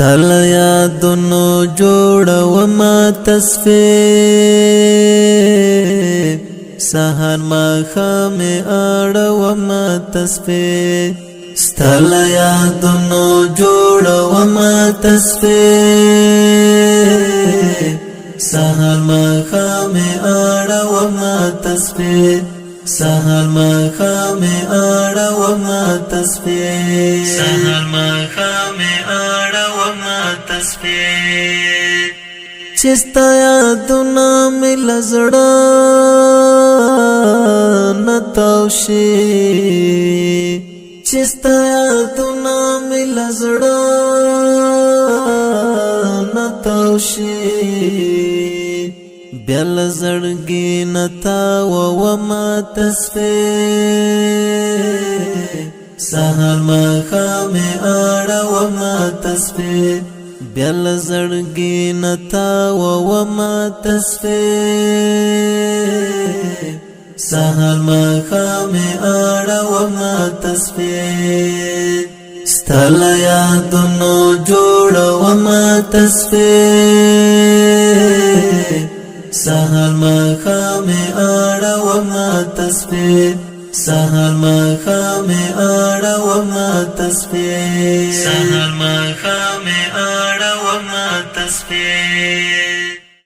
ستل یادونو جوړوما تصفیه سحر ماښام اړوما تصفیه ستل یادونو جوړوما تصفیه سحر ماښام اړوما تصفیه سحر ماښام اړوما تصفیه سحر ماښام اړوما تصفیه چې ستا یادونه مې له زړه نه تاو شي چې ستا یادونه مې له زړه نه تاو شي بیا له زړګي نه تاوومه تصفیه سحر ماښام اړومه تصفیه بیا له زړګي نه تاوومه تصفیه سحر ماښام اړومه تصفیه ستا له یادونو جوړومه تصفیه سحر ماښام اړومه تصفیه سحر ماښام اړومه تصفیه سحر ماښام